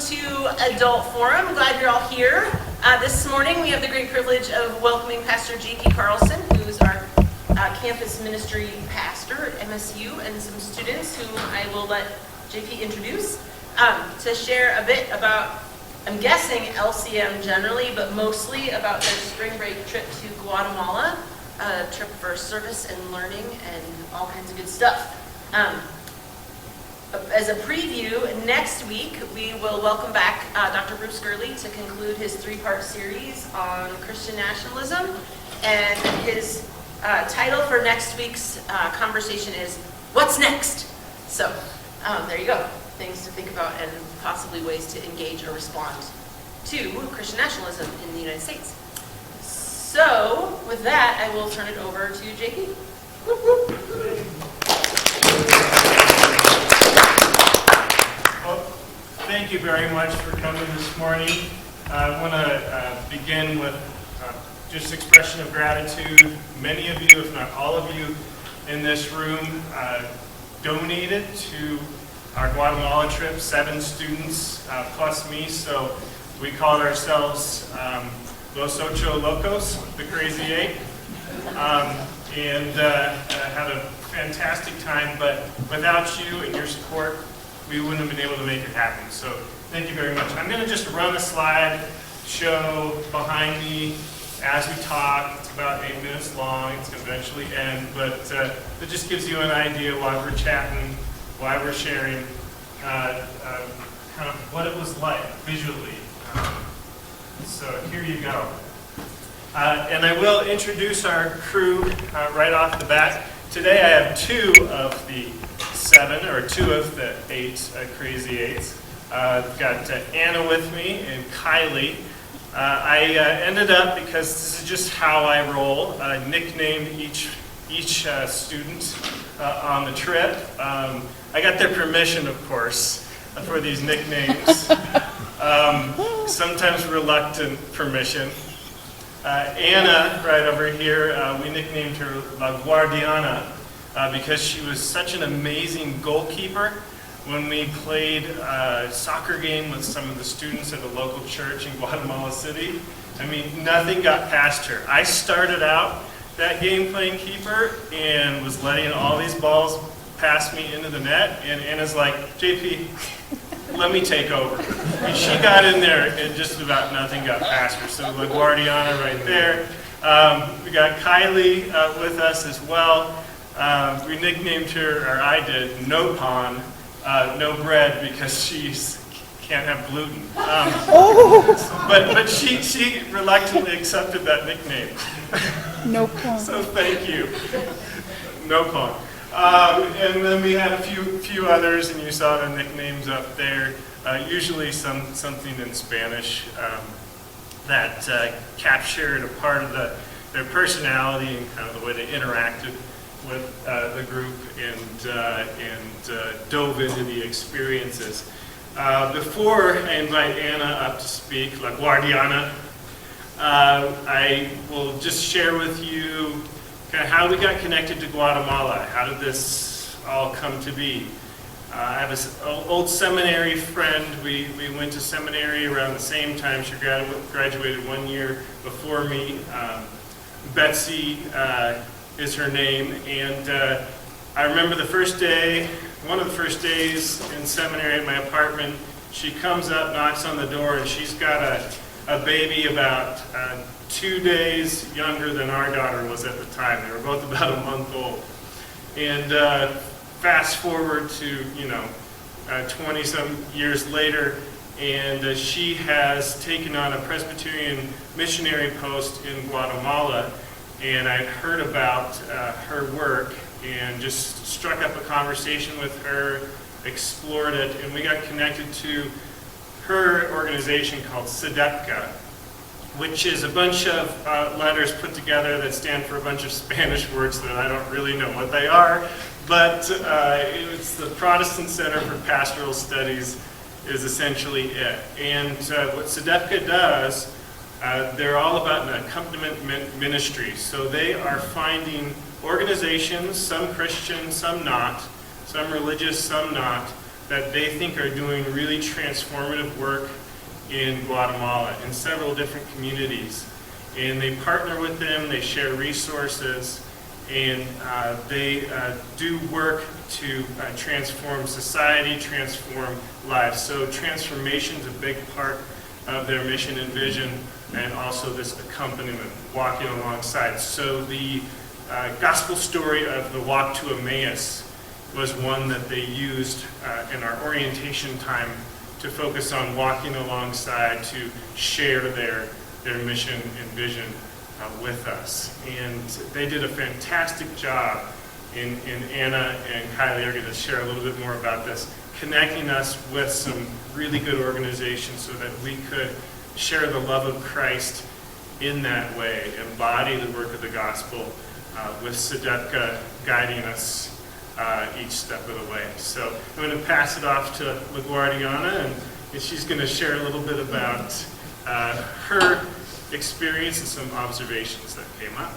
to Adult Forum. I'm glad you're all here. This morning we have the great privilege of welcoming Pastor J.P. Carlson, who's our campus ministry pastor at MSU, and some students whom I will let J.P. introduce to share a bit about, I'm guessing, LCM generally, but mostly about their spring break trip to Guatemala, a trip for service and learning and all kinds of good stuff. As a preview, next week we will welcome back Dr. Bruce Gurley to conclude his three-part series on Christian nationalism, and his title for next week's conversation is, What's Next? So there you go, things to think about and possibly ways to engage or respond to Christian nationalism in the United States. So with that, I will turn it over to JP. Well, thank you very much for coming this morning. I want to begin with just expression of gratitude. Many of you, if not all of you, in this room donated to our Guatemala trip, 7 students plus me, so we called ourselves Los Ocho Locos, the Crazy 8, and had a fantastic time, but without you and your support, we wouldn't have been able to make it happen. So thank you very much. I'm going to just run a slide show behind me as we talk. It's about 8 minutes long. It's going to eventually end, but it just gives you an idea why we're chatting, why we're sharing, kind of what it was like visually. So here you go. And I will introduce our crew right off the bat. Today I have 2 of the 7, or 2 of the 8 Crazy 8s. I've got Anna with me and Kylie. I ended up, because this is just how I roll, nicknamed each student on the trip. I got their permission, of course, for these nicknames. Sometimes reluctant permission. Anna, right over here, we nicknamed her La Guardiana because she was such an amazing goalkeeper. When we played a soccer game with some of the students at a local church in Guatemala City, I mean, nothing got past her. I started out that game playing keeper and was letting all these balls pass me into the net, and Anna's like, JP, let me take over. And she got in there and just about nothing got past her. So La Guardiana right there. We got Kylie with us as well. We nicknamed her, or I did, No Pawn, no bread, because she can't have gluten. But she reluctantly accepted that nickname. No pawn. So thank you. No pawn. And then we had a few others, and you saw the nicknames up there. Usually something in Spanish that captured a part of their personality and kind of the way they interacted with the group and dove into the experiences. Before I invite Anna up to speak, La Guardiana, I will just share with you kind of how we got connected to Guatemala. How did this all come to be? I have an old seminary friend. We went to seminary around the same time. She graduated 1 year before me. Betsy is her name, and I remember the first day, one of the first days in seminary at my apartment. She comes up, knocks on the door, and she's got a baby about 2 days younger than our daughter was at the time. They were both about a month old. And fast forward to 20-some years later, and she has taken on a Presbyterian missionary post in Guatemala. And I'd heard about her work and just struck up a conversation with her, explored it, and we got connected to her organization called CtK, which is a bunch of letters put together that stand for a bunch of Spanish words that I don't really know what they are, but it's the Protestant Center for Pastoral Studies is essentially it. And what CtK does, they're all about an accompaniment ministry. So they are finding organizations, some Christian, some not, some religious, some not, that they think are doing really transformative work in Guatemala in several different communities. And they partner with them, they share resources, and they do work to transform society, transform lives. So transformation is a big part of their mission and vision, and also this accompaniment, walking alongside. So the gospel story of the walk to Emmaus was one that they used in our orientation time to focus on walking alongside, to share their mission and vision with us. And they did a fantastic job, and Anna and Kylie are going to share a little bit more about this, connecting us with some really good organizations so that we could share the love of Christ in that way, embody the work of the gospel, with CtK guiding us each step of the way. So I'm going to pass it off to LaGuardiana, and she's going to share a little bit about her experience and some observations that came up.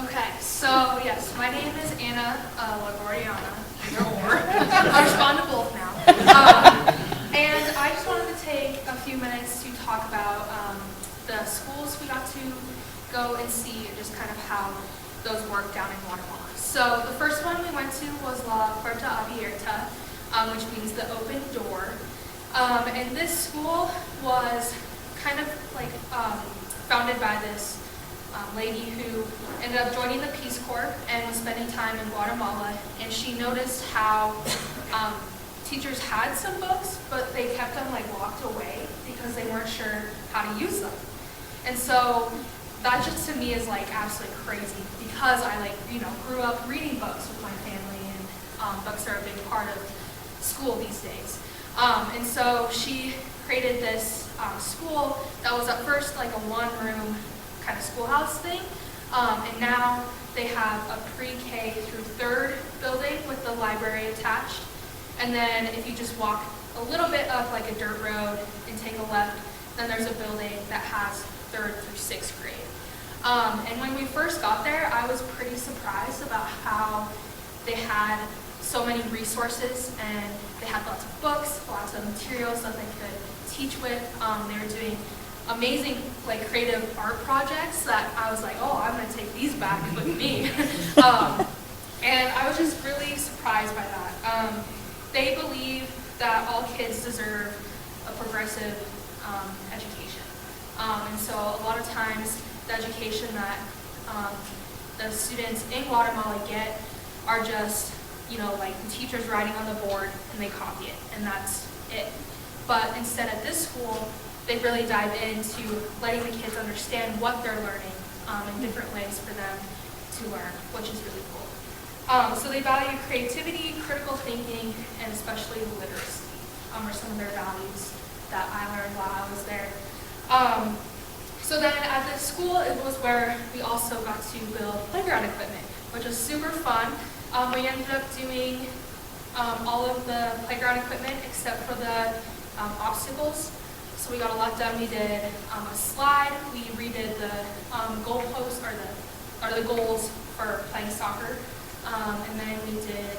Okay, so yes, my name is Anna LaGuardiana, either or. I'll respond to both now. And I just wanted to take a few minutes to talk about the schools we got to go and see, and just kind of how those work down in Guatemala. So the first one we went to was La Puerta Abierta, which means the open door. And this school was kind of like founded by this lady who ended up joining the Peace Corps and was spending time in Guatemala, and she noticed how teachers had some books, but they kept them like locked away because they weren't sure how to use them. And so that just to me is like absolutely crazy, because I grew up reading books with my family, and books are a big part of school these days. And so she created this school that was at first like a one-room kind of schoolhouse thing, and now they have a pre-K through third building with the library attached. And then if you just walk a little bit up like a dirt road and take a left, then there's a building that has third through sixth grade. And when we first got there, I was pretty surprised about how they had so many resources, and they had lots of books, lots of materials that they could teach with. They were doing amazing like creative art projects that I was like, oh, I'm going to take these back with me. And I was just really surprised by that. They believe that all kids deserve a progressive education. And so a lot of times the education that the students in Guatemala get are just, like the teacher's writing on the board and they copy it, and that's it. But instead at this school, they really dive into letting the kids understand what they're learning in different ways for them to learn, which is really cool. So they value creativity, critical thinking, and especially literacy are some of their values that I learned while I was there. So then at this school, it was where we also got to build playground equipment, which was super fun. We ended up doing all of the playground equipment except for the obstacles. So we got a lot done. We did a slide. We redid the goalposts or the goals for playing soccer. And then we did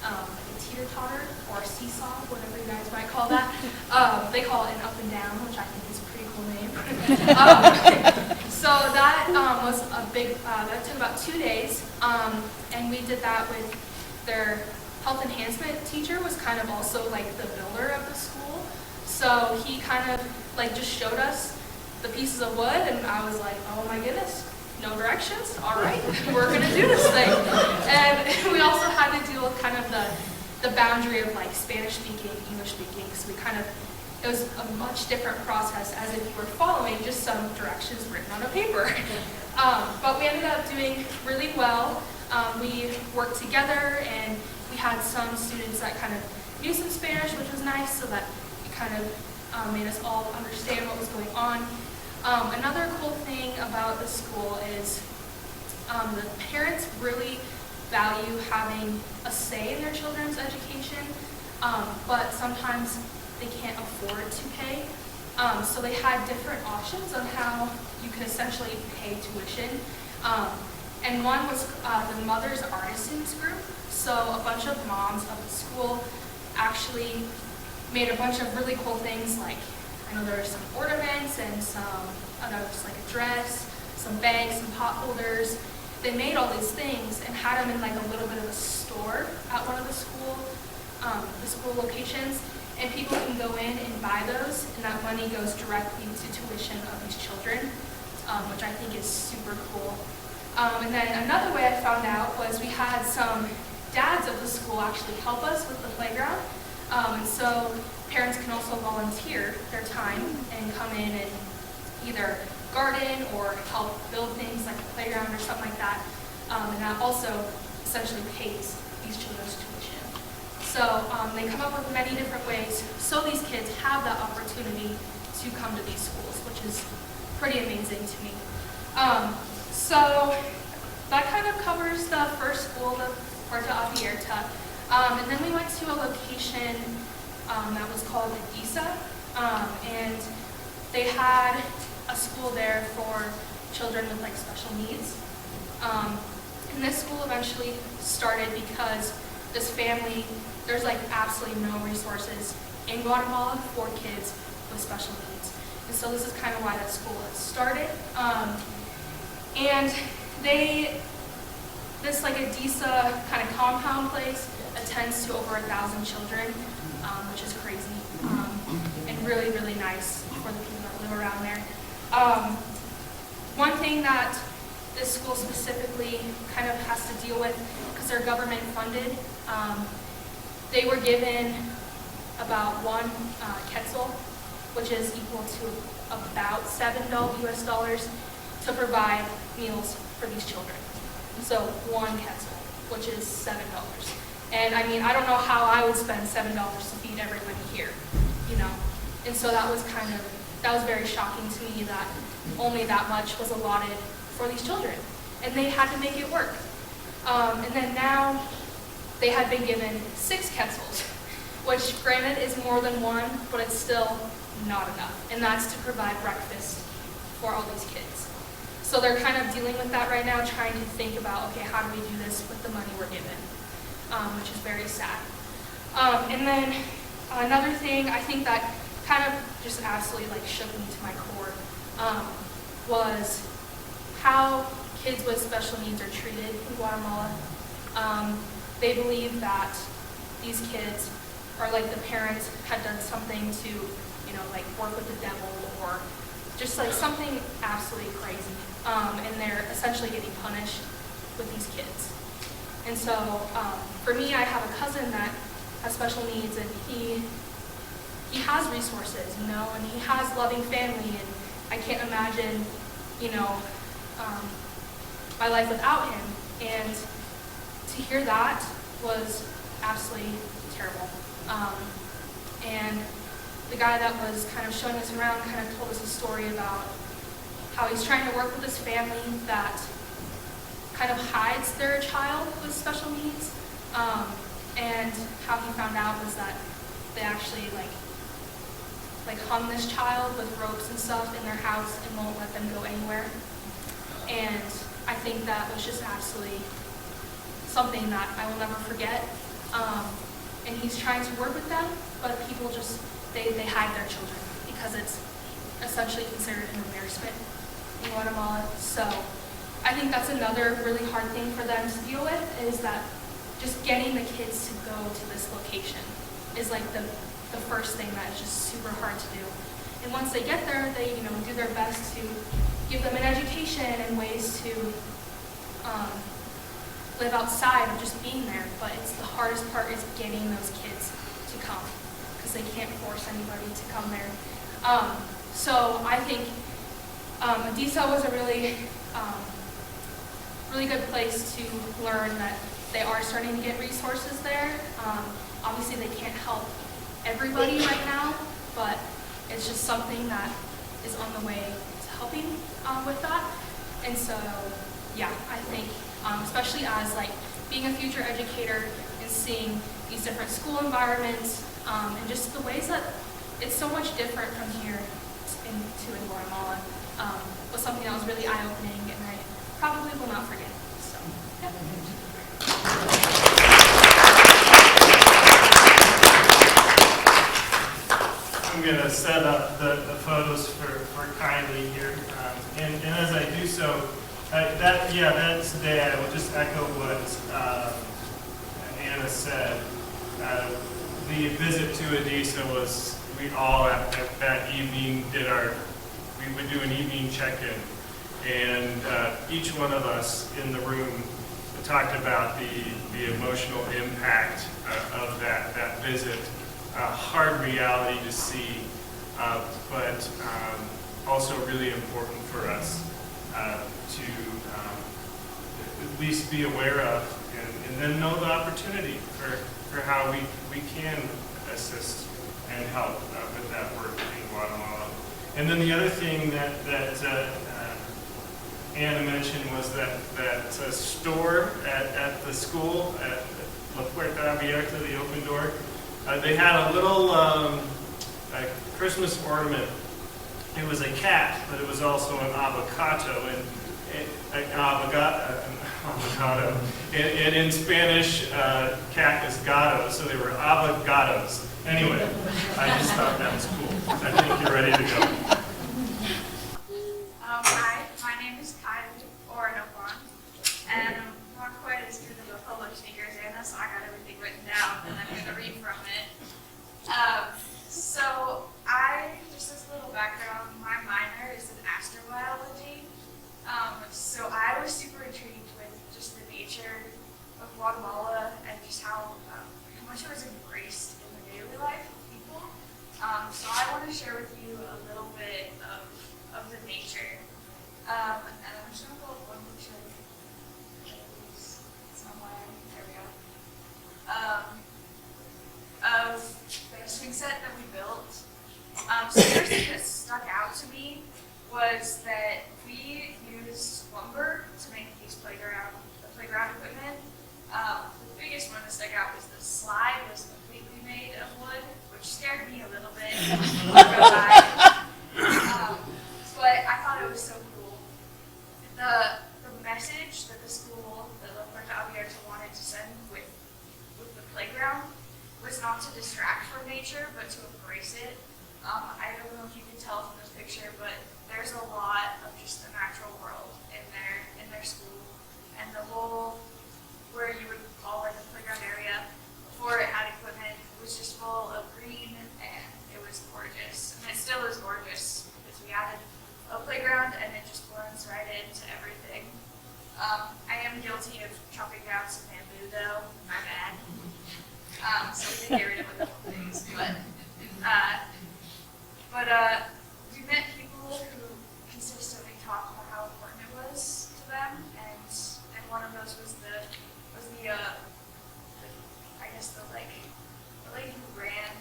a teeter-totter or seesaw, whatever you guys might call that. They call it an up and down, which I think is a pretty cool name. So that was a big, that took about 2 days. And we did that with their health enhancement teacher, was kind of also like the builder of the school. So he kind of like just showed us the pieces of wood, and I was like, oh my goodness, no directions? All right, we're gonna do this thing. And we also had to do kind of the boundary of like Spanish speaking, English speaking, so it was a much different process as if you were following just some directions written on a paper. But we ended up doing really well. We worked together, and we had some students that kind of knew some Spanish, which was nice, so that it kind of made us all understand what was going on. Another cool thing about the school is the parents really value having a say in their children's education, but sometimes they can't afford to pay. So they had different options on how you could essentially pay tuition. And one was the Mother's Artisan Christmas group. So a bunch of moms of the school actually made a bunch of really cool things, like I know there were some ornaments and some others, like a dress, some bags, some pot holders. They made all these things and had them in like a little bit of a store at one of the school locations, and people can go in and buy those, and that money goes directly to tuition of these children, which I think is super cool. And then another way I found out was we had some dads of the school actually help us with the playground. And so parents can also volunteer their time and come in and either garden or help build things like a playground or something like that. And that also essentially pays these children's tuition. So they come up with many different ways so these kids have that opportunity to come to these schools, which is pretty amazing to me. So that kind of covers the first school, the Puerto Abierta. And then we went to a location that was called Edisa, and they had a school there for children with like special needs. And this school eventually started because this family, there's like absolutely no resources in Guatemala for kids with special needs. And so this is kind of why that school has started. And this like Edisa kind of compound place attends to over 1,000 children, which is crazy, and really, really nice for the people that live around there. One thing that this school specifically kind of has to deal with, because they're government funded, they were given about one quetzal, which is equal to about $7 US to provide meals for these children. So one quetzal, which is $7. And I mean, I don't know how I would spend $7 to feed everybody here, you know. And so that was very shocking to me that only that much was allotted for these children. And they had to make it work. And then now they had been given 6 quetzals, which granted is more than one, but it's still not enough. And that's to provide breakfast for all these kids. So they're kind of dealing with that right now, trying to think about, okay, how do we do this with the money we're given? Which is very sad. And then another thing I think that kind of just absolutely like shook me to my core was how kids with special needs are treated in Guatemala. They believe that these kids are like the parents had done something to, you know, like work with the devil or just like something absolutely crazy. And they're essentially getting punished with these kids. And so for me, I have a cousin that has special needs, and he has resources, you know, and he has loving family, and I can't imagine, you know, my life without him. And to hear that was absolutely terrible. And the guy that was kind of showing us around kind of told us a story about how he's trying to work with his family that kind of hides their child with special needs. And how he found out was that they actually like hung this child with ropes and stuff in their house and won't let them go anywhere. And I think that was just absolutely something that I will never forget. And he's trying to work with them, but people just, they hide their children because it's essentially considered an embarrassment in Guatemala. So I think that's another really hard thing for them to deal with, is that just getting the kids to go to this location is like the first thing that is just super hard to do. And once they get there, they, you know, do their best to give them an education and ways to live outside of just being there. But it's the hardest part is getting those kids to come, because they can't force anybody to come there. So I think Edisa was a really good place to learn that they are starting to get resources there. Obviously they can't help everybody right now, but it's just something that is on the way to helping with that. And so, yeah, I think, especially as like being a future educator and seeing these different school environments, and just the ways that it's so much different from here in Guatemala, was something that was really eye-opening, and I probably will not forget. So, yeah. to set up the photos for Kylie here. And as I do so, that's today. I will just echo what Anna said. The visit to Adisa was, we all at that evening we would do an evening check-in. And each one of us in the room talked about the emotional impact of that visit. Hard reality to see, but also really important for us to at least be aware of, and then know the opportunity for how we can assist and help with that work in Guatemala. And then the other thing that Anna mentioned was that store at the school, at La Puerta Abierta, the open door. They had a little a Christmas ornament. It was a cat, but it was also an avocado, avocado. And in Spanish, cat is gato, so they were avocados. Anyway, I just thought that was cool. I think you're ready to go. Hi, my name is Kylie, or Nopon, and I'm not quite as good of a public speaker as Anna, so I got everything written down, and I'm going to read from it. Just as a little background, my minor is in astrobiology, so I was super intrigued with just the nature of Guatemala and just how much it was embraced in the daily life of people. So I want to share with you a little bit of the nature. And I'm just going to pull up one picture somewhere. There we go. Of the swing set that we built. So the first thing that stuck out to me was that we used lumber to make the playground equipment. The biggest one that stuck out was the slide was completely made of wood, which scared me a little bit. But I thought it was so cool. The message that the school, that La Puerta Abierta, wanted to send with the playground was not to distract from nature, but to embrace it. I don't know if you can tell from this picture, but there's a lot of just the natural world in their school, and the whole, where you would call it a playground area, before it had equipment, was just full of green, and it was gorgeous. And it still is gorgeous because we added a playground, and it just blends right into everything. I am guilty of chopping down some bamboo, though. My bad. So we can get rid of a couple things, but we met people who consistently talked about how important it was to them, and one of those was the lady who ran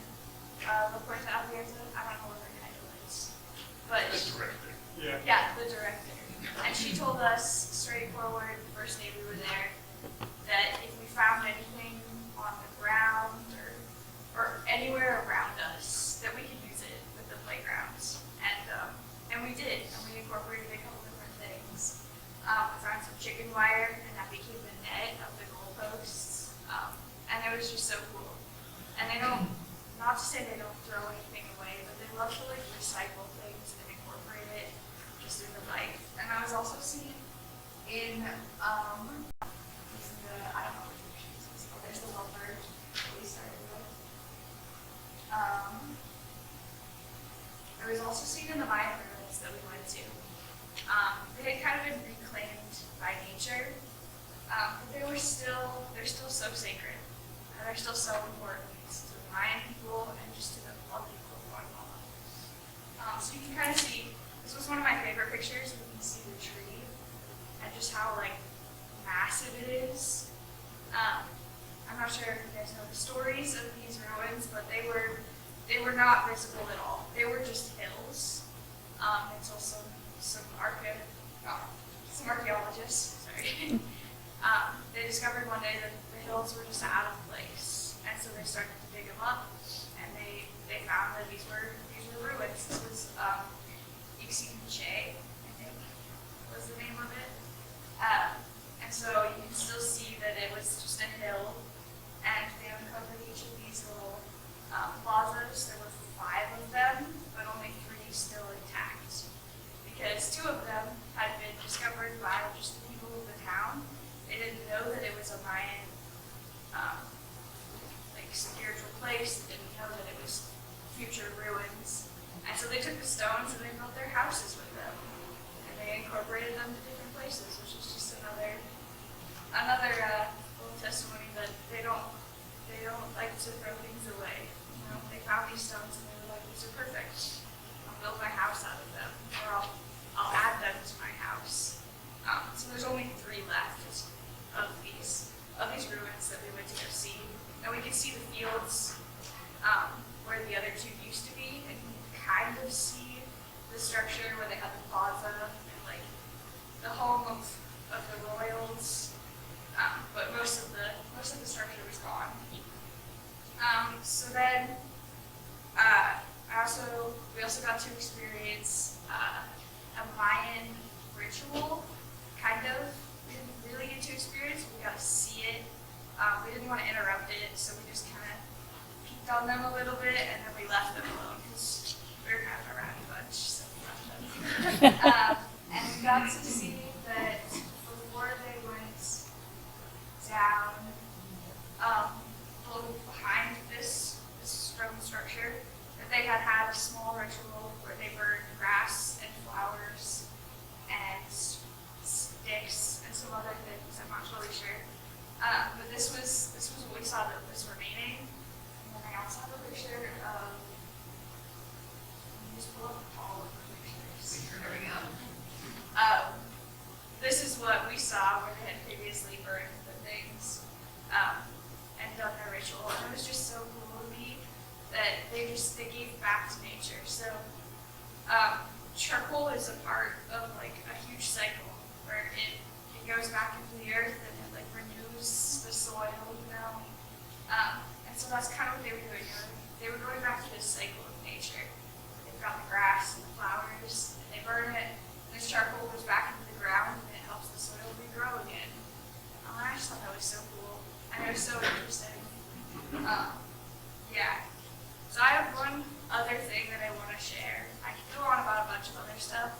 La Puerta Abierta. I don't know what her title is, but The director. yeah, the director. And she told us straightforward the first day we were there that if we found anything on the ground or anywhere around us, that we could use it with the playgrounds. And we did, and we incorporated a couple different things. We found some chicken wire, and that became the net of the goalposts. And it was just so cool. And they don't, not to say they don't throw anything away, but they love to recycle things and incorporate it just in the life. And I was also seeing in I don't know what picture this is. Oh, there's the lumber that we started with. I was also seeing in the Mayan ruins that we went to. They had kind of been reclaimed by nature, but they're still so sacred. And they're still so important to the Mayan people and just to the all people of Guatemala. So you can kind of see, this was one of my favorite pictures. You can see the tree and just how massive it is. I'm not sure if you guys know the stories of these ruins, but they were not visible at all. They were just hills until some archaeologists, they discovered one day that the hills were just out of place, and so they started to dig them up, and they found that these were ruins. This was CtK, I think was the name of it, and so you can still see that it was just a hill, and they uncovered each of these little plazas. There were 5 of them. like spiritual place. They didn't know that it was future ruins. And so they took the stones and they built their houses with them. And they incorporated them to different places, which is just another little testimony that they don't like to throw things away. You know, they found these stones and they were like, these are perfect. I'll build my house out of them, or I'll add them to my house. So there's only 3 left of these ruins that we went to go see. And we could see the fields where the other 2 used to be, and you could kind of see the structure where they had the plaza and like the home of the royals. But most of the structure was gone. So then we also got to experience a Mayan ritual, kind of. We didn't really get to experience it, we got to see it. We didn't want to interrupt it, so we just kind of peeked on them a little bit, and then we left them alone, because we were kind of a rowdy bunch, so we left them. And we got to see that before they went down, behind this stone structure, that they had a small ritual where they burned grass and flowers and sticks and some other things. I'm not totally sure. But this was what we saw that was remaining. And then I also have a picture of. Let me just pull up all of the pictures. There we go. This is what we saw where they had previously burned the things and done their ritual. And it was just so cool to me that they gave back to nature. So charcoal is a part of like a huge cycle where it goes back into the earth and it like renews the soil, you know. And so that's kind of what they were doing. They were going back to this cycle of nature. They've got the grass and the flowers, and they burn it, and this charcoal goes back into the ground and it helps the soil regrow again. I just thought that was so cool. And it was so interesting. Yeah. So I have one other thing that I want to share. I could go on about a bunch of other stuff,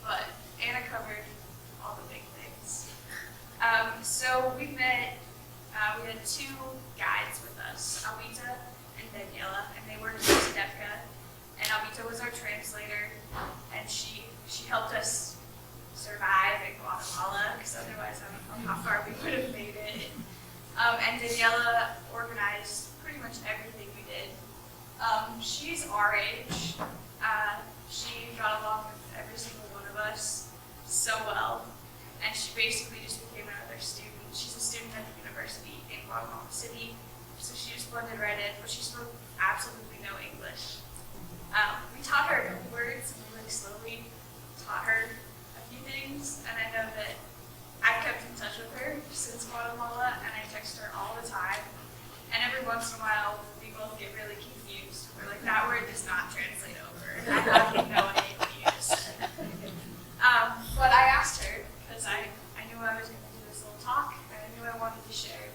but Anna covered all the big things. So we met, we had 2 guides with us, Alvita and Daniela, and they worked with CtK. And Alvita was our translator, and she helped us survive in Guatemala, because otherwise I don't know how far we would have made it. And Daniela organized pretty much everything we did. She's our age. She got along with every single one of us so well, and she basically just became another student. She's a student at the university in Guatemala City, so she just blended right in, but she spoke absolutely no English. We taught her a couple words, and we really slowly taught her a few things, and I know that I've kept in touch with her since Guatemala, and I text her all the time. And every once in a while, we both get really confused. We're like, that word does not translate over. I don't even know what name to use. But I asked her, because I knew I was going to do this little talk, and I knew I wanted to share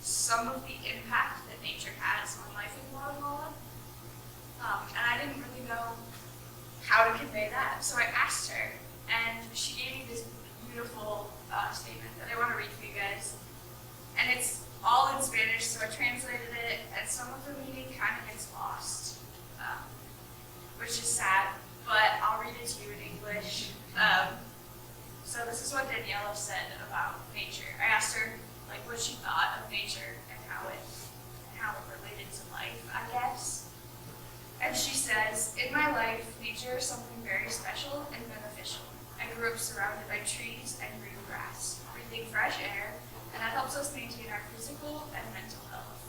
some of the impact that nature has on life in Guatemala. And I didn't really know how to convey that. So I asked her, and she gave me this beautiful statement that I want to read for you guys. And it's all in Spanish, so I translated it, and some of the meaning kind of gets lost, which is sad, but I'll read it to you in English. So this is what Daniela said about nature. I asked her like what she thought of nature and how it related to life, I guess. And she says, in my life, nature is something very special and beneficial. I grew up surrounded by trees and green grass, breathing fresh air, and that helps us maintain our physical and mental health.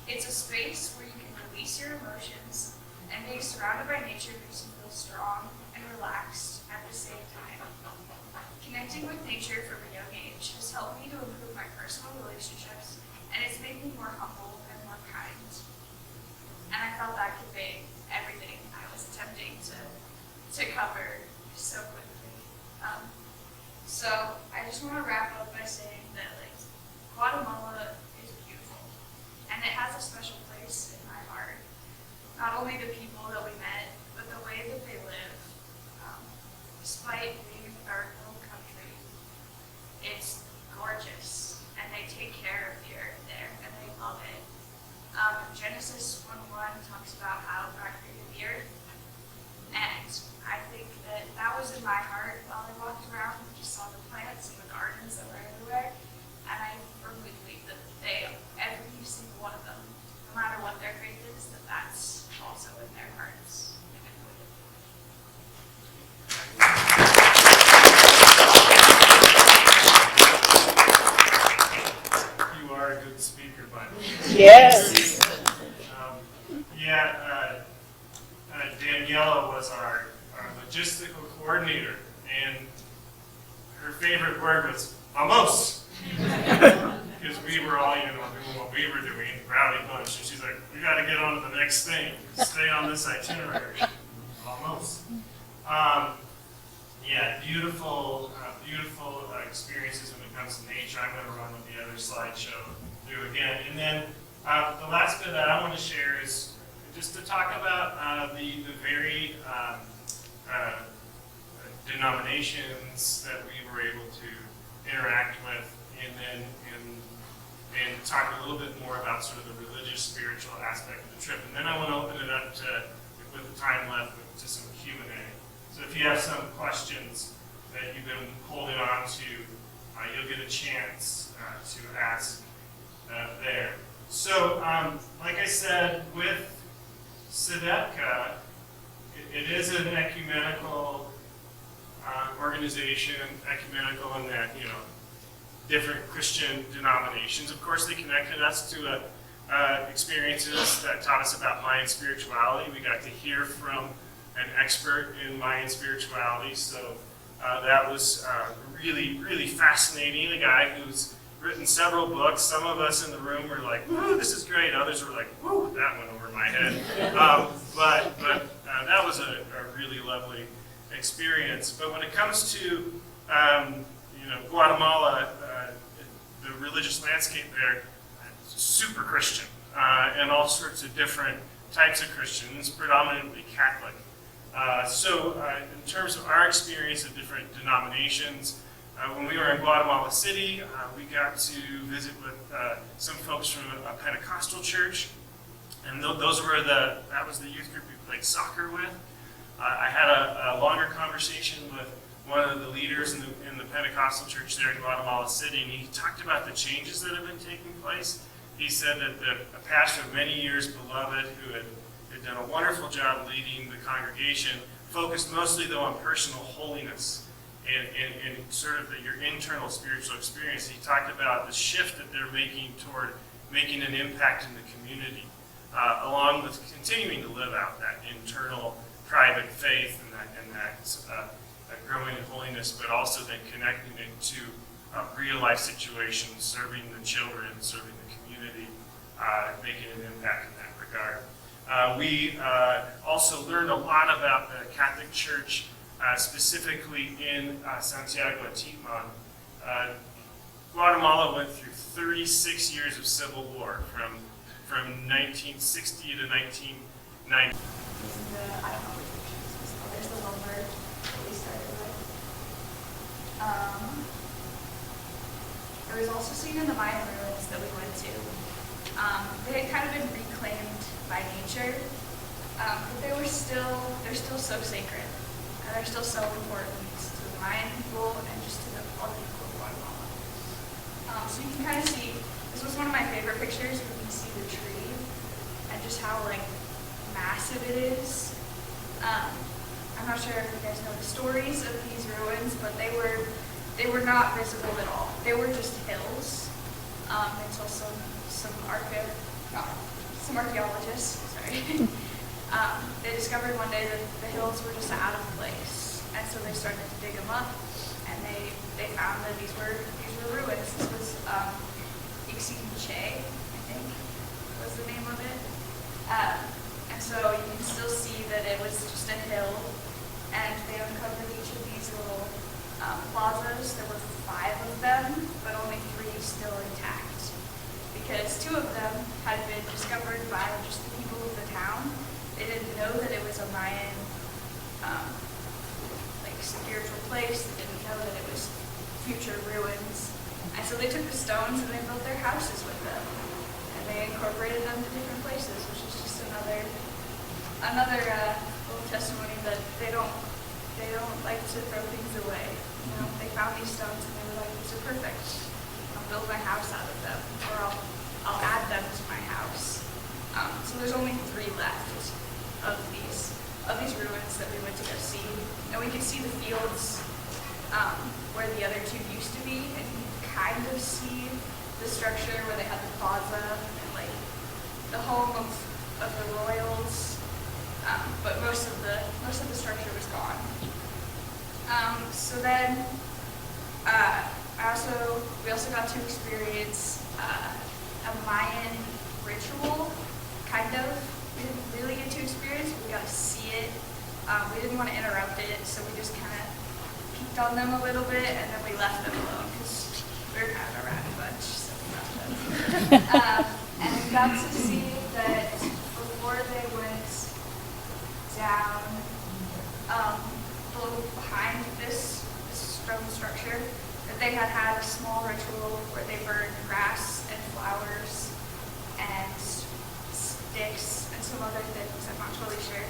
It's a space where you can release your emotions, and being surrounded by nature makes you feel strong and relaxed at the same time. Connecting with nature from a young age has helped me to improve my personal relationships, and it's made me more humble and more kind. And I felt that conveyed everything I was attempting to cover so quickly. So I just want to wrap up by saying that like Guatemala is beautiful, and it has a special place in my heart. Not only the people that we met, but the way that they live. Despite being a third world country, it's gorgeous, and they take care of the earth there, and they love it. Genesis 1:1 talks about how God created the earth. And I think that that was in my heart while I walked around and just saw the plants and the gardens that were everywhere. And I firmly believe that every single one of them, no matter what their faith is, that's also in their hearts. You are a good speaker, by the way. Yes. Daniela was our logistical coordinator, and her favorite word was vamos. Because we were all, doing what we were doing, rowdy bunch, and she's like, we got to get on to the next thing. Stay on this itinerary. Vamos. Beautiful experiences when it comes to nature. I'm going to run with the other slideshow through again. And then the last bit that I want to share is just to talk about the very denominations that we were able to interact with, and then and talk a little bit more about sort of the religious, spiritual aspect of the trip. And then I want to open it up to, with the time left, to some Q&A. So if you have some questions that you've been holding on to, you'll get a chance to ask there. So, like I said, with CtK, it is an ecumenical organization, ecumenical in that, different Christian denominations. Of course, they connected us to experiences that taught us about Mayan spirituality. We got to hear from an expert in Mayan spirituality, so that was really, really fascinating. A guy who's written several books. Some of us in the room were like, "Woo, this is great." Others were like, "Woo, that went over my head." But that was a really lovely experience. But when it comes to Guatemala, the religious landscape there, super Christian, and all sorts of different types of Christians, predominantly Catholic. So in terms of our experience of different denominations, when we were in Guatemala City, we got to visit with some folks from a Pentecostal church, and that was the youth group we played soccer with. I had a longer conversation with one of the leaders in the Pentecostal church there in Guatemala City, and he talked about the changes that have been taking place. He said that a pastor of many years, beloved, who had done a wonderful job leading the congregation, focused mostly though on personal holiness and sort of your internal spiritual experience. He talked about the shift that they're making toward making an impact in the community, along with continuing to live out that internal private faith and that growing in holiness, but also then connecting it to real life situations, serving the children, serving the community, making an impact in that regard. We also learned a lot about the Catholic Church, specifically in Santiago Atitlan. Guatemala went through 36 years of civil war, from 1960 to 1990. I don't know which pictures. There's the lumber that we started with. It was also seen in the Mayan ruins that we went to. They had kind of been reclaimed by nature, but they're still so sacred, and they're still so important to the Mayan people and just to all the people of Guatemala. So you can kind of see, this was one of my favorite pictures, where you can see the tree and just how massive it is. I'm not sure if you guys know the stories of these ruins, but they were not visible at all. They were just hills until some archaeologists, they discovered one day that the hills were just out of place, and so they started to dig them up, and they found that these were ruins. This was CtK, I think was the name of it. And so you can still see that it was just a hill, and they uncovered each of these little plazas. There were 5 of them, but only 3 still intact, because 2 of them had been discovered by just the people of the town. They didn't know that it was a Mayan spiritual place. They didn't know that it was future ruins. And so they took the stones and they built their houses with them. And they incorporated them to different places, which is just another little testimony that they don't like to throw things away. You know, they found these stones and they were like, these are perfect. I'll build my house out of them, or I'll add them to my house. So there's only 3 left of these ruins that we went to go see, and we could see the fields where the other 2 used to be, and you could kind of see the structure where they had the plaza and like the home of the royals, but most of the structure was gone. So then we also got to experience a Mayan ritual, kind of. We didn't really get to experience, but we got to see it. We didn't want to interrupt it, so we just kind of peeked on them a little bit, and then we left them alone because we were kind of a ratty bunch, so we left them. And we got to see that before they went down behind this stone structure, that they had a small ritual where they burned grass and flowers and sticks and some other things. I'm not totally sure.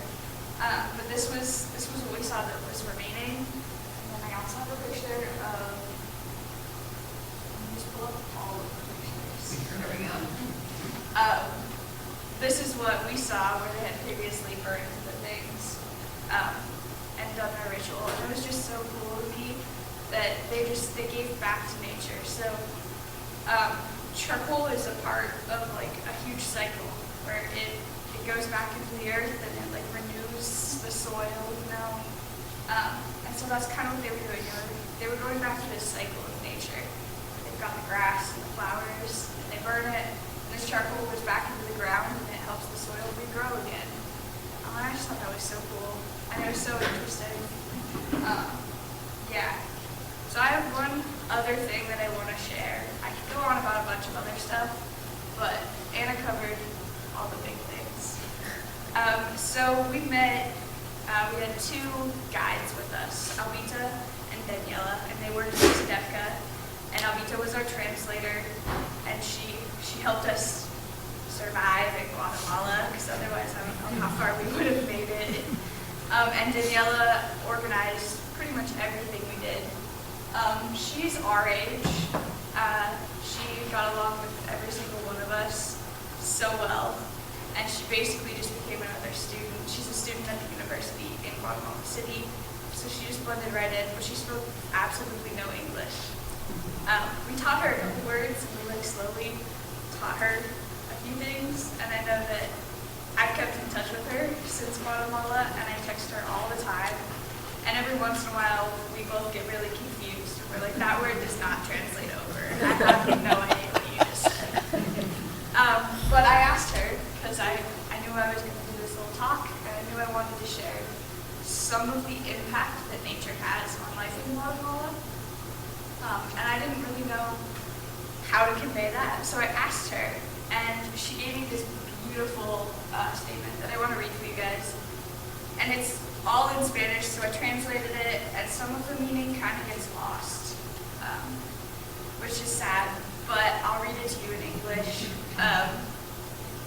But this was what we saw that was remaining. And then I also have a picture of. Let me just pull up all of the pictures. There we go. This is what we saw where they had previously burned the things and done their ritual. And it was just so cool to me that they gave back to nature. So charcoal is a part of like a huge cycle where it goes back into the earth and it like renews the soil, you know. And so that's kind of what they were doing. They were going back to this cycle of nature. They've got the grass and the flowers, and they burn it, and this charcoal goes back into the ground and it helps the soil regrow again. And I just thought that was so cool. And it was so interesting. Yeah. So I have one other thing that I want to share. I could go on about a bunch of other stuff, but Anna covered all the big things. So we met, we had 2 guides with us, Albita and Daniela, and they worked with CtK. And Albita was our translator, and she helped us survive in Guatemala, because otherwise I don't know how far we would have made it. And Daniela organized pretty much everything we did. She's our age. She got along with every single one of us so well, and she basically just became another student. She's a student at the university in Guatemala City, so she just blended right in, but she spoke absolutely no English. We taught her a couple words, and we like slowly taught her a few things, and I know that I've kept in touch with her since Guatemala, and I text her all the time. And every once in a while, we both get really confused. We're like, that word does not translate over. I have no idea what you just said. But I asked her, because I knew I was going to do this little talk, and I knew I wanted to share some of the impact that nature has on life in Guatemala. And I didn't really know how to convey that. So I asked her, and she gave me this beautiful statement that I want to read for you guys. And it's all in Spanish, so I translated it, and some of the meaning kind of gets lost, which is sad, but I'll read it to you in English.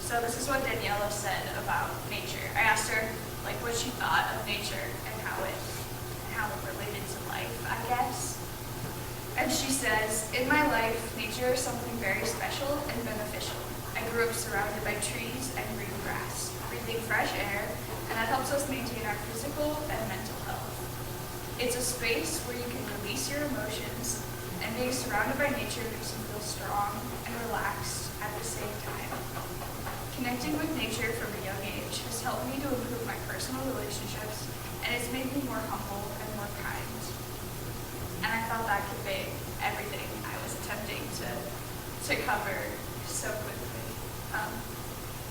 So this is what Daniela said about nature. I asked her like what she thought of nature and how it related to life, I guess. And she says, in my life, nature is something very special and beneficial. I grew up surrounded by trees and green grass, breathing fresh air, and that helps us maintain our physical and mental health. It's a space where you can release your emotions, and being surrounded by nature makes you feel strong and relaxed at the same time. Connecting with nature from a young age has helped me to improve my personal relationships, and it's made me more humble and more kind. And I thought that conveyed everything I was attempting to cover so quickly.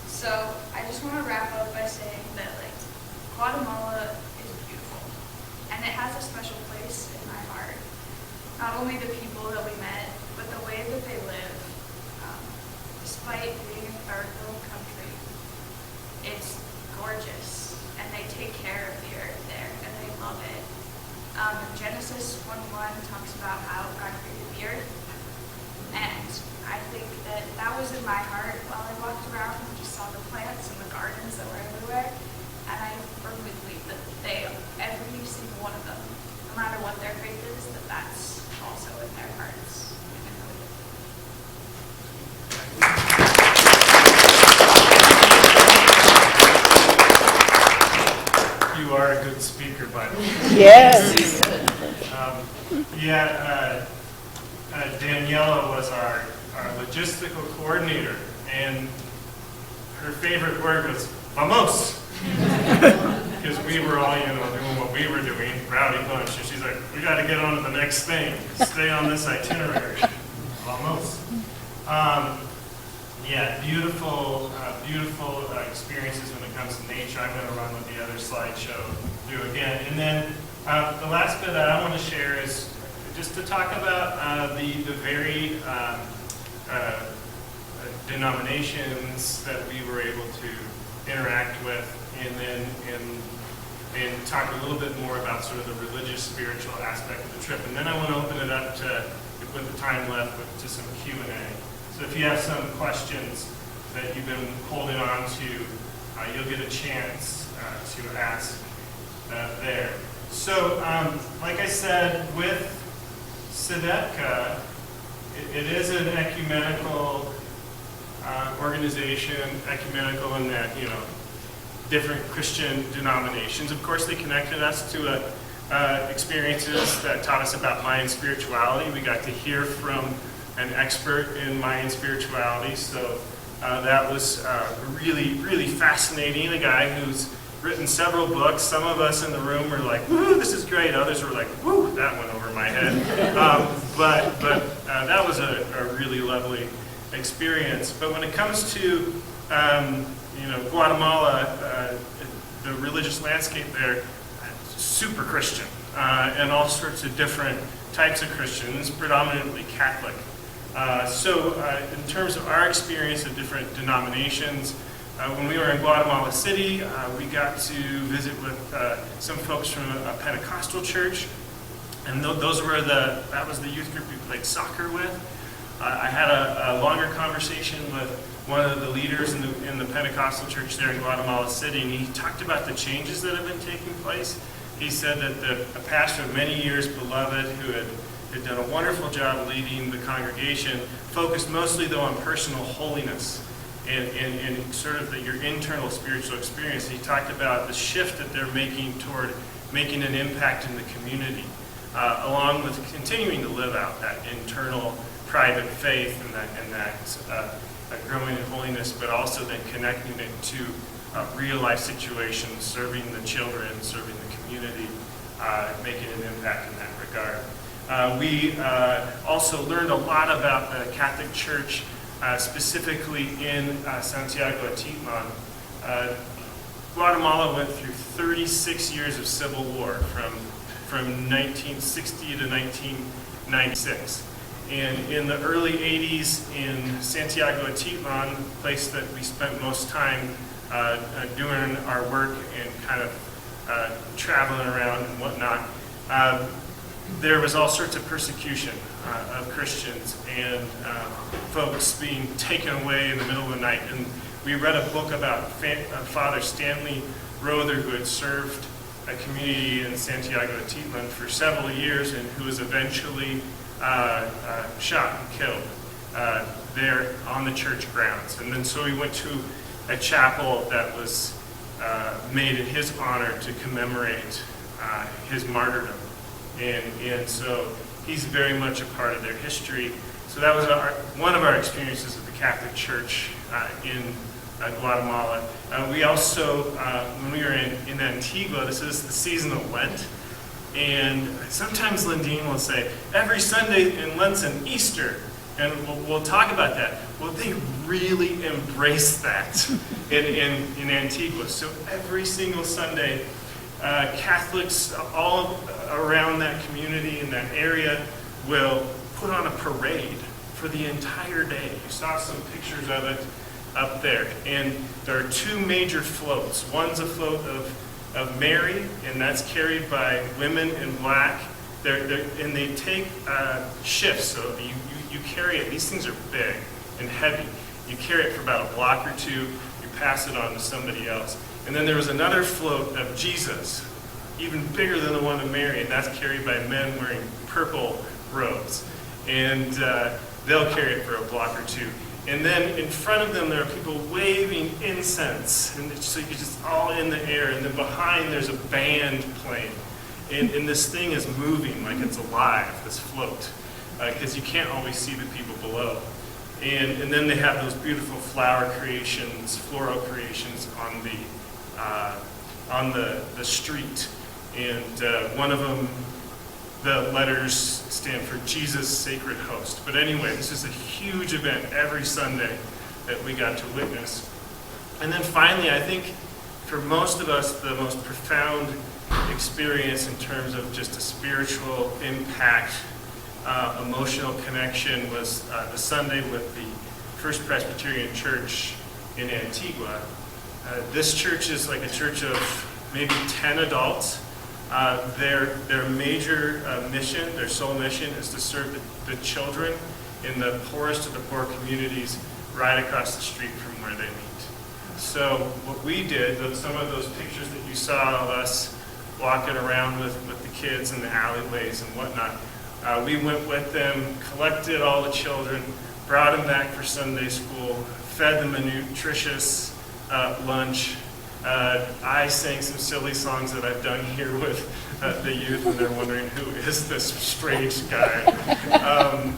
So I just want to wrap up by saying that like Guatemala is beautiful, and it has a special place in my heart. Not only the people that we met, but the way that they live. Despite being a third world country, it's gorgeous, and they take care of the earth there, and they love it. Genesis 1:1 talks about how God created the earth, and I think that was in my heart while I walked around friends that were everywhere, and I firmly believe that every single one of them, no matter what their faith is, that's also in their hearts. You are a good speaker, by the way. Yes. Daniela was our logistical coordinator, and her favorite word was vamos, because we were all, doing what we were doing, rowdy bunch, and she's like, we got to get on to the next thing, stay on this itinerary, vamos. Beautiful experiences when it comes to nature. I'm going to run with the other slideshow through again. And then the last bit that I want to share is just to talk about the varied denominations that we were able to interact with, and talk a little bit more about sort of the religious, spiritual aspect of the trip. And then I want to open it up to, with the time left, to some Q&A. So if you have some questions that you've been holding on to, you'll get a chance to ask there. So, like I said, with CtK, it is an ecumenical organization, ecumenical in that, different Christian denominations. Of course, they connected us to experiences that taught us about Mayan spirituality. We got to hear from an expert in Mayan spirituality, so that was really, really fascinating. A guy who's written several books. Some of us in the room were like, woo, this is great. Others were like, woo, that went over my head. But that was a really lovely experience. But when it comes to Guatemala, the religious landscape there, super Christian, and all sorts of different types of Christians, predominantly Catholic. So in terms of our experience of different denominations, when we were in Guatemala City, we got to visit with some folks from a Pentecostal church, and that was the youth group we played soccer with. I had a longer conversation with one of the leaders in the Pentecostal church there in Guatemala City, and he talked about the changes that have been taking place. He said that a pastor of many years, beloved, who had done a wonderful job leading the congregation, focused mostly though on personal holiness and sort of your internal spiritual experience. He talked about the shift that they're making toward making an impact in the community, along with continuing to live out that internal private faith and that growing in holiness, but also then connecting it to real life situations, serving the children, serving the community, making an impact in that regard. We also learned a lot about the Catholic Church, specifically in Santiago Atitlan. Guatemala went through 36 years of civil war from 1960 to 1996. And in the early 80s in Santiago Atitlan, the place that we spent most time doing our work and kind of traveling around and whatnot, there was all sorts of persecution of Christians and folks being taken away in the middle of the night. And we read a book about Father Stanley Rother, who had served a community in Santiago Atitlan for several years and who was eventually shot and killed there on the church grounds. And then so we went to a chapel that was made in his honor to commemorate his martyrdom. And so he's very much a part of their history. So that was one of our experiences of the Catholic Church in Guatemala. We also, when we were in Antigua, this is the season of Lent. And sometimes Lindeen will say, every Sunday in Lent's an Easter. And we'll talk about that. Well, they really embrace that in Antigua. So every single Sunday, Catholics all around that community in that area will put on a parade for the entire day. You saw some pictures of it up there. And there are two major floats. One's a float of Mary, and that's carried by women in black. And they take shifts, so you carry it. These things are big and heavy. You carry it for about a block or two. You pass it on to somebody else. And then there was another float of Jesus, even bigger than the one of Mary, and that's carried by men wearing purple robes. And they'll carry it for a block or two. And then in front of them, there are people waving incense, and so you're just all in the air. And then behind, there's a band playing. And this thing is moving like it's alive, this float, because you can't always see the people below. And then they have those beautiful flower creations, floral creations on the street. And one of them, the letters stand for Jesus Sacred Host. But anyway, this is a huge event every Sunday that we got to witness. And then finally, I think for most of us, the most profound experience in terms of just a spiritual impact, emotional connection was the Sunday with the First Presbyterian Church in Antigua. This church is like a church of maybe 10 adults. Their major mission, their sole mission, is to serve the children in the poorest of the poor communities right across the street from where they meet. So what we did, some of those pictures that you saw of us walking around with the kids in the alleyways and whatnot, we went with them, collected all the children, brought them back for Sunday school, fed them a nutritious lunch. I sang some silly songs that I've done here with the youth, and they're wondering, who is this strange guy?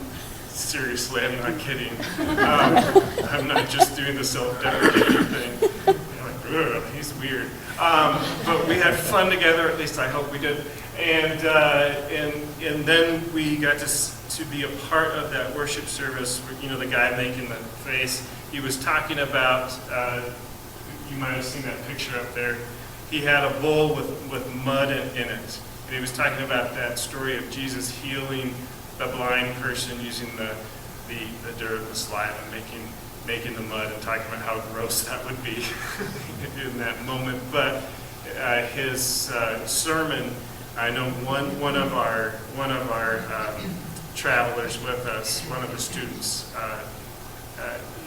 Seriously, I'm not kidding. I'm not just doing the self-deprecating thing. You're like, ugh, he's weird. But we had fun together, at least I hope we did. And then we got to be a part of that worship service. You know, the guy making the face, he was talking about, you might have seen that picture up there. He had a bowl with mud in it. And he was talking about that story of Jesus healing the blind person using the dirt of the saliva and making the mud, and talking about how gross that would be in that moment. But his sermon, I know one of our travelers with us, one of the students,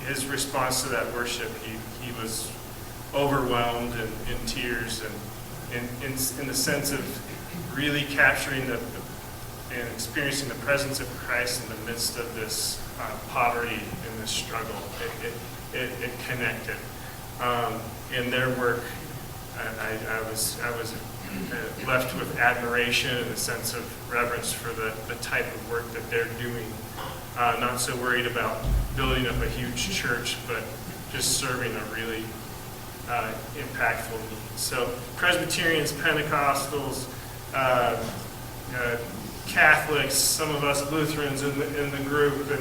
his response to that worship, he was overwhelmed and in tears, and in the sense of really capturing and experiencing the presence of Christ in the midst of this poverty and this struggle. It connected. In their work, I was left with admiration and a sense of reverence for the type of work that they're doing. Not so worried about building up a huge church, but just serving a really impactful need. So Presbyterians, Pentecostals, Catholics, some of us Lutherans in the group,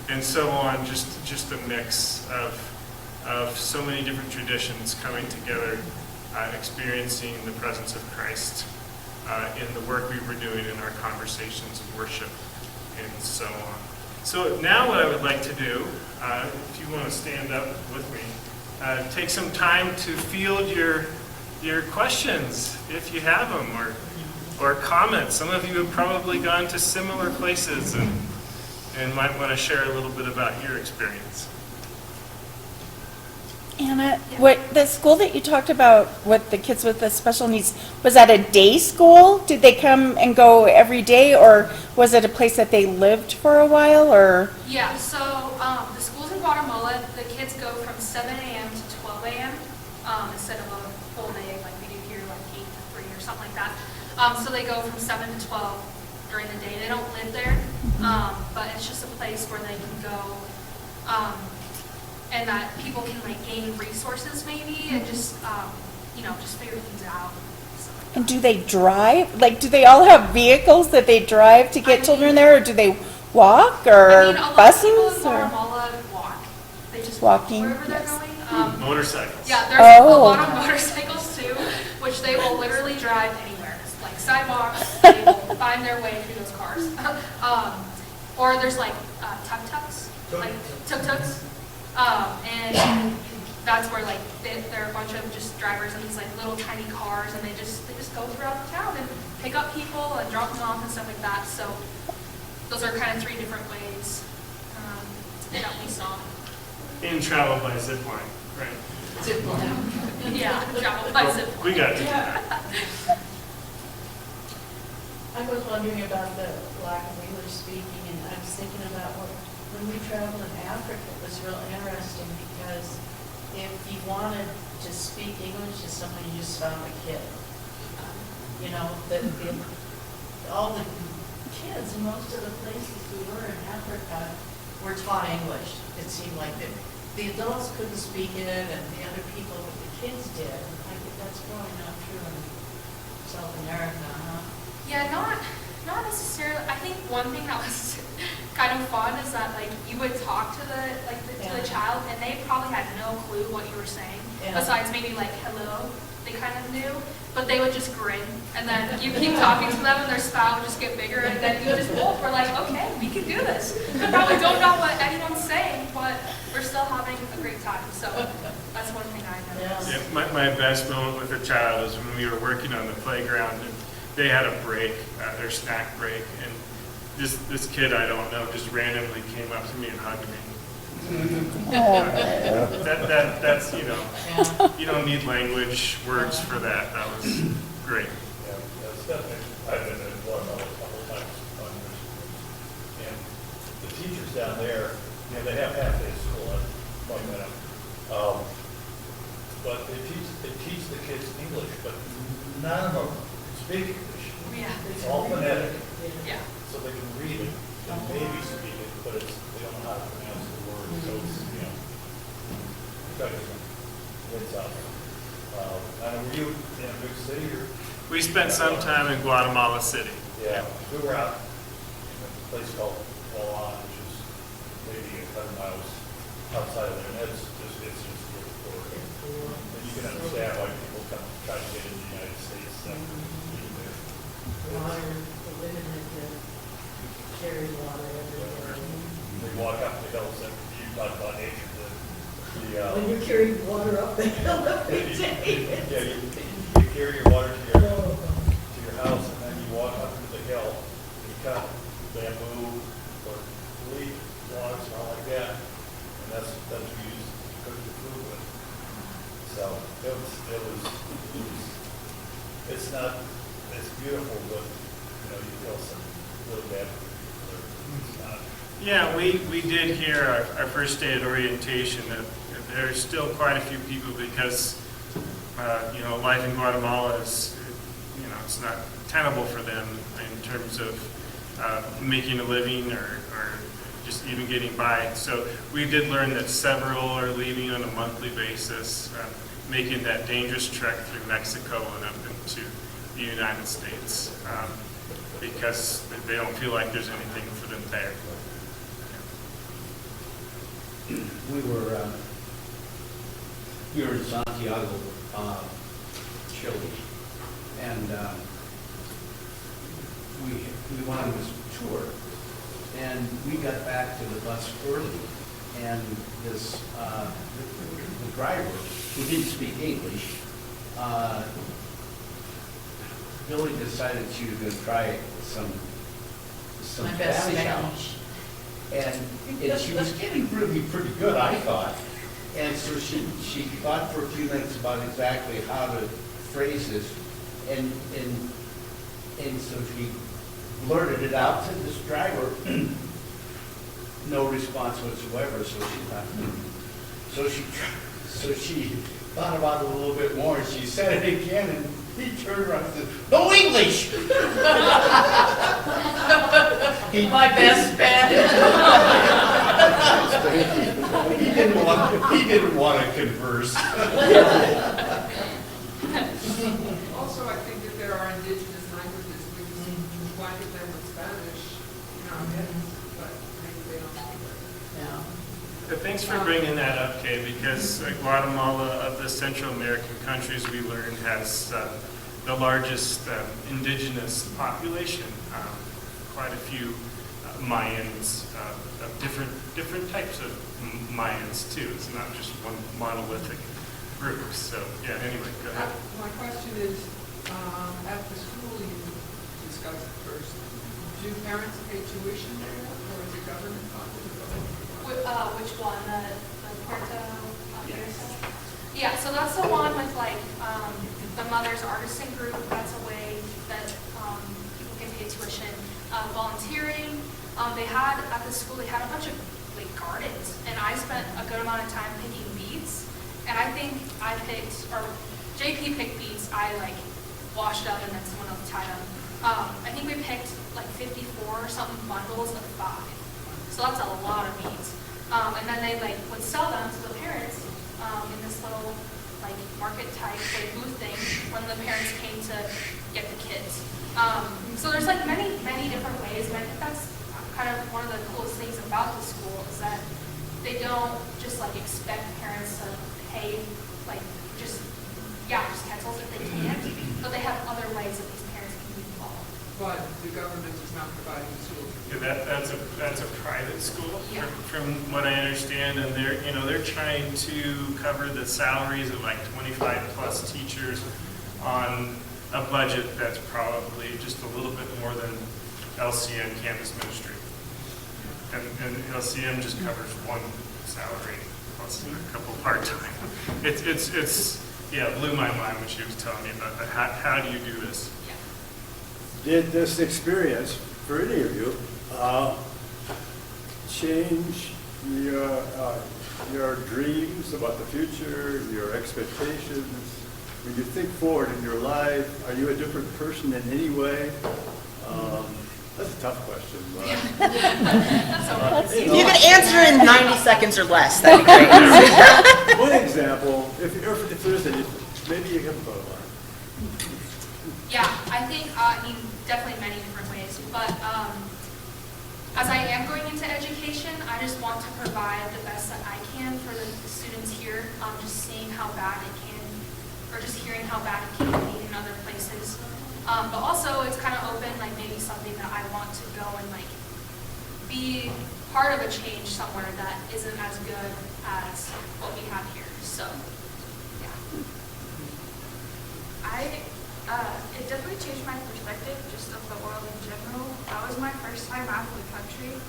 and so on, just a mix of so many different traditions coming together, experiencing the presence of Christ in the work we were doing in our conversations of worship, and so on. So now what I would like to do, if you want to stand up with me, take some time to field your questions, if you have them, or comments. Some of you have probably gone to similar places and might want to share a little bit about your experience. Anna, the school that you talked about with the kids with the special needs, was that a day school? Did they come and go every day, or was it a place that they lived for a while, or? Yeah, so the schools in Guatemala, the kids go from 7 a.m. to 12 a.m. Instead of a full day like we do here, like 8 to 3 or something like that. So they go from 7 to 12 during the day. They don't live there, but it's just a place where they can go, and that people can like gain resources maybe, and just just figure things out. And do they drive? Like, do they all have vehicles that they drive to get children there, or do they walk, or a lot buses? of people in Or Guatemala walk. They just walking, walk wherever yes. they're going. Motorcycles. Yeah, there's a Oh. lot of motorcycles too, which they will literally drive anywhere, like sidewalks. They will find their way through those cars. Or there's like tuk-tuks, like tuk-tuks, and that's where like there are a bunch of just drivers in these like little tiny cars, and they just go throughout the town and pick up people and drop them off and stuff like that. So those are kind of 3 different ways that we saw. And travel by zip line, right? Yeah, travel by zip line. We got to do that. I was wondering about the lack of English speaking, and I was thinking about when we traveled in Africa, it was real interesting because if you wanted to speak English to someone, you just found a kid. You know, all the kids in most of the places we were in Africa were taught English. It seemed like the adults couldn't speak it, and the other people, but the kids did. I think that's probably not true in South America, huh? Yeah, not necessarily. I think one thing that was kind of fun is that like you would talk to the child, and they probably had no clue what you were saying. Yeah. Besides maybe like hello, they kind of knew, but they would just grin, and then you keep talking to them, and their smile would just get bigger, and then you just both were like, okay, we can do this. We probably don't know what anyone's saying, but we're still having a great time. So that's one thing I noticed. Yeah, my best moment with a child is when we were working on the playground and they had a break, their snack break, and this kid I don't know just randomly came up to me and hugged me. That's you don't need language words for that. That was great. Yeah, that's definitely, I've been in Guatemala a couple of times on this. And the teachers down there, they have half-day school, like that. But they teach the kids English, but none of them speak English. Yeah. It's all phonetic, Yeah. so they can read it, and maybe speak it, but they don't know how to pronounce the words, so it's, it's out there. And were you in a big city or? We spent some time in Guatemala City. Yeah, we were out in a place called Bozeman, which is maybe 100 miles outside of there, and it's just really cool. And you can understand why people come try to get into the United States. Water, the women had to carry water everywhere. They walk up the hills, and you talk about nature. When you're carrying water up the hill every day. Yeah, you carry your water to your house, and then you walk up to the hill, and you cut bamboo or leaf logs and all like that, and that's what you use to cook your food with. So it's not as beautiful, but you feel some really bad for it's not. Yeah, we did hear our first day at orientation that there's still quite a few people because, life in Guatemala is, it's not tenable for them in terms of making a living or just even getting by. So we did learn that several are leaving on a monthly basis, making that dangerous trek through Mexico and up into the United States because they don't feel like there's anything for them there. We were in Santiago, Chile, and we went on this tour, and we got back to the bus early, and this the driver, who didn't speak English, Billy decided she was going to try some My best Spanish out. Spanish. And she was getting really pretty good, I thought. And so she thought for a few minutes about exactly how to phrase this, and so she blurted it out to this driver. No response whatsoever. So she thought about it a little bit more, and she said it again, and he turned around and said, "No English." My best Spanish. He didn't want to converse. Also, I think that there are indigenous languages, we blanket them with Spanish in our heads, but maybe they don't speak it. Yeah. But thanks for bringing that up, Kay, because Guatemala, of the Central American countries we learned, has the largest indigenous population. Quite a few Mayans, of different types of Mayans too. It's not just one monolithic group. So yeah. Anyway, go ahead. My question is, at the school you discussed first, do parents pay tuition there, or is it government funded? Which one? The Puerto Vallarta? Yeah, so that's the one with like the Mother's Artisan Group. That's a way that people can pay tuition. Volunteering. They had at the school, they had a bunch of like gardens, and I spent a good amount of time picking beets. And I think I picked, or JP picked beets. I like washed up and then someone else tied them. I think we picked like 54 or something bundles of 5. So that's a lot of beets. And then they like would sell them to the parents in this little like market type like booth thing when the parents came to get the kids. So there's like many different ways, and I think that's kind of one of the coolest things about the school is that they don't just like expect parents to pay like just pencils if they can't, but they have other ways that these parents can be involved. But the government is not providing the school. Yeah, that's a private school, Yeah. from what I understand, and they're trying to cover the salaries of like 25 plus teachers on a budget that's probably just a little bit more than LCM Campus Ministry. And LCM just covers one salary plus a couple part-time. It blew my mind when she was telling me about that. How do you do this? Did this experience, for any of you, change your dreams about the future, your expectations? When you think forward in your life, are you a different person in any way? That's a tough question. If you could answer in 90 seconds or less, that'd be great. One example, if there's any, maybe you haven't thought about it. Yeah, I think, definitely many different ways, but as I am going into education, I just want to provide the best that I can for the students here, just seeing how bad it can, or just hearing how bad it can be in other places. But also, it's kind of open, like maybe something that I want to go and like be part of a change somewhere that isn't as good as what we have here. So, yeah. It definitely changed my perspective just of the world in general. That was my first time out of the country.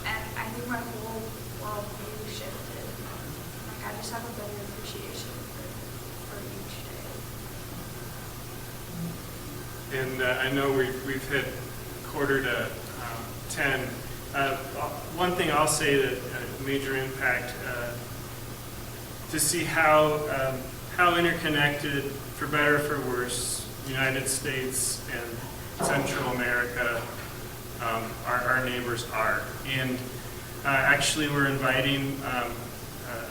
And I think my whole world really shifted. Like I just have a better appreciation for each day. And I know we've hit 9:45. One thing I'll say that major impact to see how interconnected, for better or for worse, United States and Central America, our neighbors are. And actually, we're inviting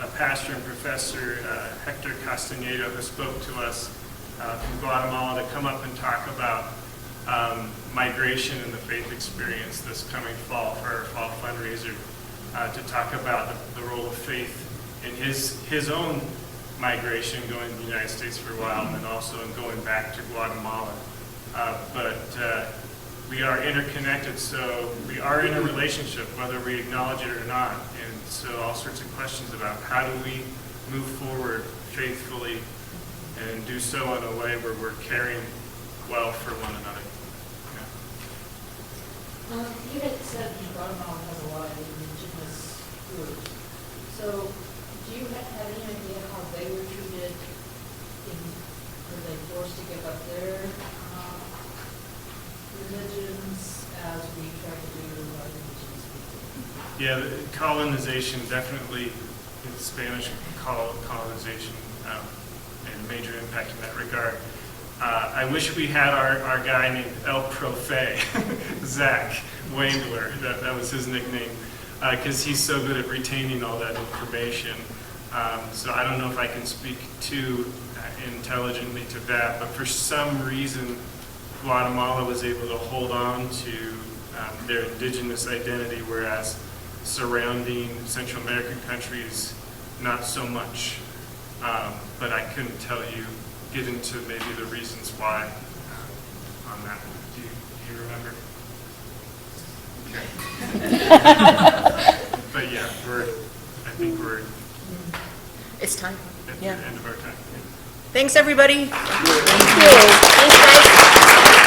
a pastor and professor, Hector Castañeda, who spoke to us from Guatemala, to come up and talk about migration and the faith experience this coming fall for our fall fundraiser, to talk about the role of faith in his own migration, going to the United States for a while, and then also in going back to Guatemala. But we are interconnected, so we are in a relationship, whether we acknowledge it or not. And so all sorts of questions about how do we move forward faithfully and do so in a way where we're caring well for one another. You had said Guatemala has a lot of indigenous groups. So do you have any idea how they were treated? Were they forced to give up their religions as we try to do our indigenous people? Yeah, the colonization, definitely, the Spanish colonization made a major impact in that regard. I wish we had our guy named El Profe, Zach Wangler, that was his nickname, because he's so good at retaining all that information. So I don't know if I can speak too intelligently to that, but for some reason, Guatemala was able to hold on to their indigenous identity, whereas surrounding Central American countries, not so much. But I couldn't get into maybe the reasons why on that. Do you remember? Okay. But yeah, I think we're It's time. at Yeah. the end of our time. Thanks, everybody. Thank you. Thanks, guys.